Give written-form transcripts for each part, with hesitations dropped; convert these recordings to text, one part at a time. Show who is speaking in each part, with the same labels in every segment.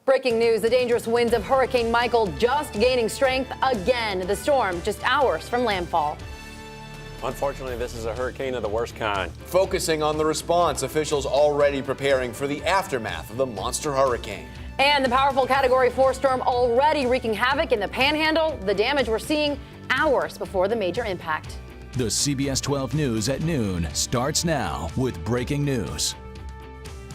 Speaker 1: Breaking news, the dangerous winds of Hurricane Michael just gaining strength again. The storm just hours from landfall.
Speaker 2: Unfortunately, this is a hurricane of the worst kind.
Speaker 3: Focusing on the response, officials already preparing for the aftermath of the monster hurricane.
Speaker 1: And the powerful Category 4 storm already wreaking havoc in the Panhandle. The damage we're seeing hours before the major impact.
Speaker 4: The CBS 12 News at noon starts now with breaking news.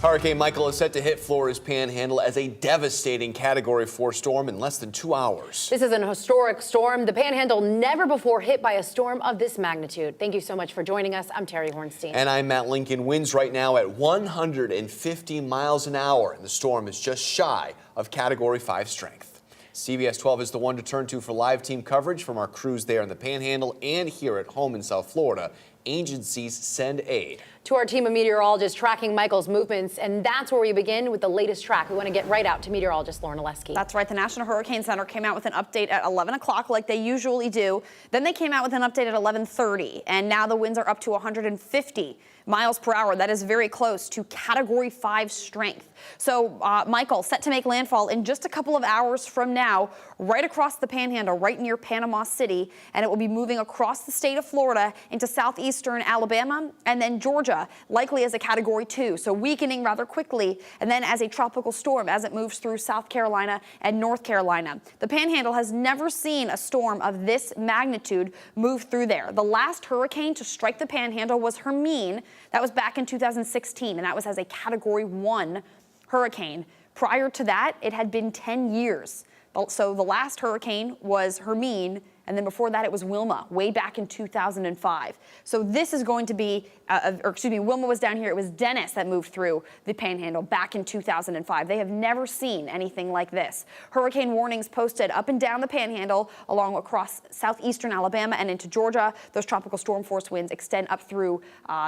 Speaker 3: Hurricane Michael is set to hit Florida's Panhandle as a devastating Category 4 storm in less than 2 hours.
Speaker 1: This is an historic storm. The Panhandle never before hit by a storm of this magnitude. Thank you so much for joining us. I'm Terry Hornstein.
Speaker 3: And I'm Matt Lincoln. Winds right now at 150 miles an hour. And the storm is just shy of Category 5 strength. CBS 12 is the one to turn to for live team coverage from our crews there in the Panhandle and here at home in South Florida. Agencies send aid
Speaker 1: to our team of meteorologists tracking Michael's movements, and that's where we begin with the latest track. We want to get right out to meteorologist Lauren Oleski.
Speaker 5: That's right. The National Hurricane Center came out with an update at 11 o'clock like they usually do. Then they came out with an update at 11:30, and now the winds are up to 150 miles per hour. That is very close to Category 5 strength. So Michael set to make landfall in just a couple of hours from now, right across the Panhandle, right near Panama City, and it will be moving across the state of Florida into southeastern Alabama and then Georgia, likely as a Category 2, so weakening rather quickly, and then as a tropical storm as it moves through South Carolina and North Carolina. The Panhandle has never seen a storm of this magnitude move through there. The last hurricane to strike the Panhandle was Hermine. That was back in 2016, and that was as a Category 1 hurricane. Prior to that, it had been 10 years. So the last hurricane was Hermine, and then before that it was Wilma, way back in 2005. So this is going to be, Wilma was down here. It was Dennis that moved through the Panhandle back in 2005. They have never seen anything like this. Hurricane warnings posted up and down the Panhandle, along across southeastern Alabama and into Georgia. Those tropical storm force winds extend up through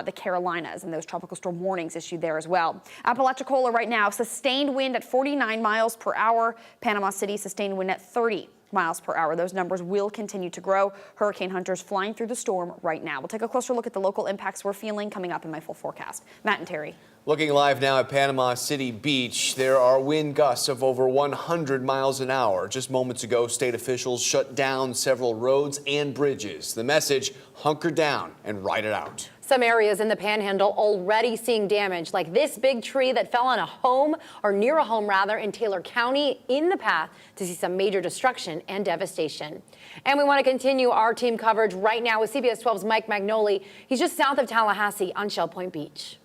Speaker 5: the Carolinas, and those tropical storm warnings issued there as well. Apalachicola right now, sustained wind at 49 miles per hour. Panama City, sustained wind at 30 miles per hour. Those numbers will continue to grow. Hurricane hunters flying through the storm right now. We'll take a closer look at the local impacts we're feeling coming up in my full forecast. Matt and Terry.
Speaker 3: Looking live now at Panama City Beach, there are wind gusts of over 100 miles an hour. Just moments ago, state officials shut down several roads and bridges. The message, hunker down and ride it out.
Speaker 1: Some areas in the Panhandle already seeing damage, like this big tree that fell on a home, or near a home rather, in Taylor County, in the path to see some major destruction and devastation. And we want to continue our team coverage right now with CBS 12's Mike Magnoli. He's just south of Tallahassee on Shell Point Beach.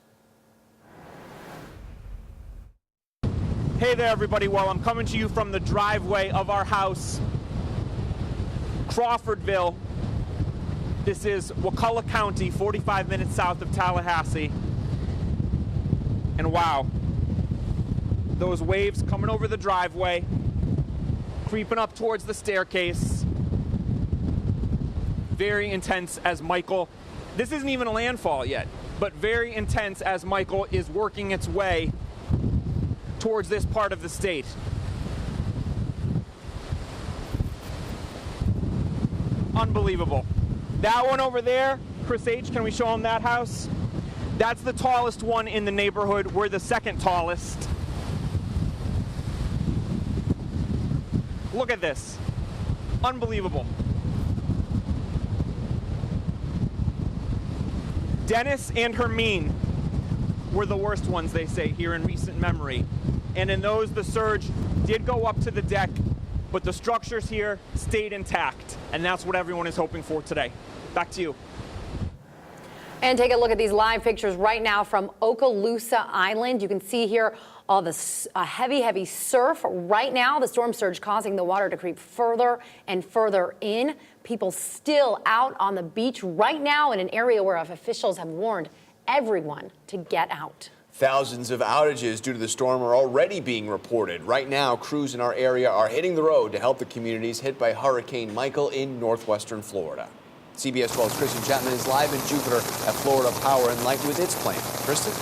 Speaker 6: Hey there, everybody. Well, I'm coming to you from the driveway of our house, Crawfordville. This is Wakulla County, 45 minutes south of Tallahassee. And wow, those waves coming over the driveway, creeping up towards the staircase. Very intense as Michael, this isn't even a landfall yet, but very intense as Michael is working its way towards this part of the state. Unbelievable. That one over there, Chris H., can we show him that house? That's the tallest one in the neighborhood. We're the second tallest. Look at this. Unbelievable. Dennis and Hermine were the worst ones, they say, here in recent memory. And in those, the surge did go up to the deck, but the structures here stayed intact. And that's what everyone is hoping for today. Back to you.
Speaker 1: And take a look at these live pictures right now from Okaloosa Island. You can see here all the heavy surf right now. The storm surge causing the water to creep further and further in. People still out on the beach right now in an area where officials have warned everyone to get out.
Speaker 3: Thousands of outages due to the storm are already being reported. Right now, crews in our area are hitting the road to help the communities hit by Hurricane Michael in northwestern Florida. CBS 12's Kristen Chapman is live in Jupiter at Florida Power and Light with its plan. Kristen?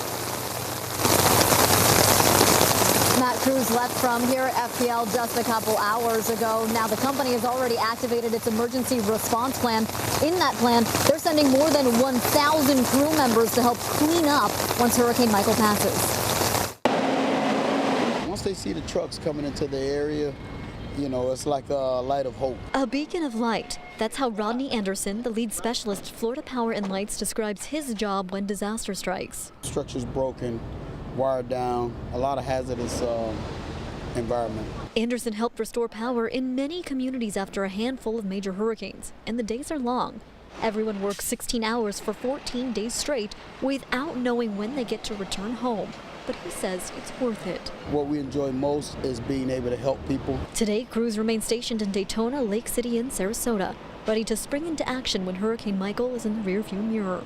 Speaker 7: Matt, crews left from here at FPL just a couple hours ago. Now the company has already activated its emergency response plan. In that plan, they're sending more than 1,000 crew members to help clean up once Hurricane Michael passes.
Speaker 8: once they see the trucks coming into the area, you know, it's like a light of hope.
Speaker 7: A beacon of light. That's how Rodney Anderson, the lead specialist, Florida Power and Lights, describes his job when disaster strikes.
Speaker 8: Structure's broken, wired down, a lot of hazardous environment.
Speaker 7: Anderson helped restore power in many communities after a handful of major hurricanes, and the days are long. Everyone works 16 hours for 14 days straight without knowing when they get to return home. But he says it's worth it.
Speaker 8: What we enjoy most is being able to help people.
Speaker 7: Today, crews remain stationed in Daytona, Lake City, and Sarasota, ready to spring into action when Hurricane Michael is in the rearview mirror.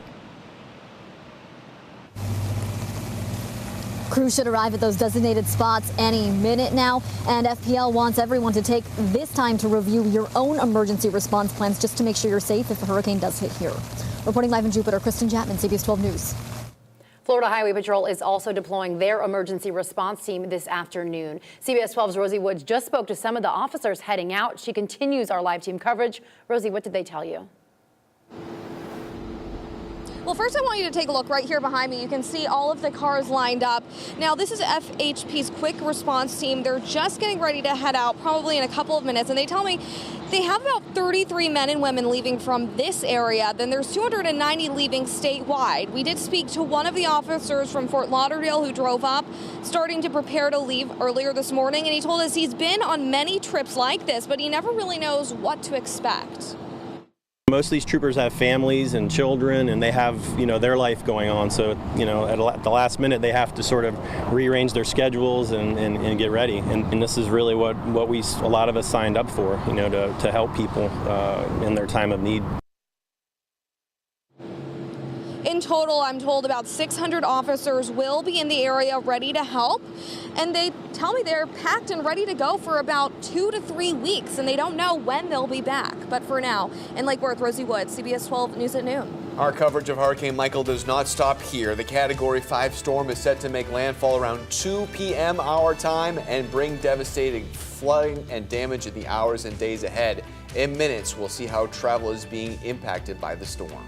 Speaker 7: Crews should arrive at those designated spots any minute now, and FPL wants everyone to take this time to review your own emergency response plans just to make sure you're safe if a hurricane does hit here. Reporting live in Jupiter, Kristen Chapman, CBS 12 News.
Speaker 1: Florida Highway Patrol is also deploying their emergency response team this afternoon. CBS 12's Rosie Woods just spoke to some of the officers heading out. She continues our live team coverage. Rosie, what did they tell you?
Speaker 9: Well, first I want you to take a look right here behind me. You can see all of the cars lined up. Now, this is FHP's quick response team. They're just getting ready to head out probably in a couple of minutes. And they tell me they have about 33 men and women leaving from this area. Then there's 290 leaving statewide. We did speak to one of the officers from Fort Lauderdale who drove up, starting to prepare to leave earlier this morning. And he told us he's been on many trips like this, but he never really knows what to expect.
Speaker 10: Most of these troopers have families and children, and they have, their life going on. So, at the last minute, they have to sort of rearrange their schedules and get ready. And this is really what a lot of us signed up for, to help people in their time of need.
Speaker 9: In total, I'm told about 600 officers will be in the area ready to help. And they tell me they're packed and ready to go for about 2 to 3 weeks, and they don't know when they'll be back. But for now, in Lake Worth, Rosie Woods, CBS 12 News at Noon.
Speaker 3: Our coverage of Hurricane Michael does not stop here. The Category 5 storm is set to make landfall around 2 p.m. our time and bring devastating flooding and damage in the hours and days ahead. In minutes, we'll see how travel is being impacted by the storm.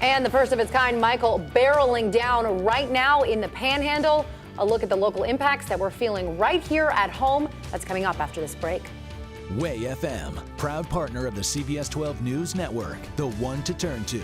Speaker 1: And the first of its kind, Michael, barreling down right now in the Panhandle. A look at the local impacts that we're feeling right here at home. That's coming up after this break.
Speaker 4: Way FM, proud partner of the CBS 12 News Network, the one to turn to.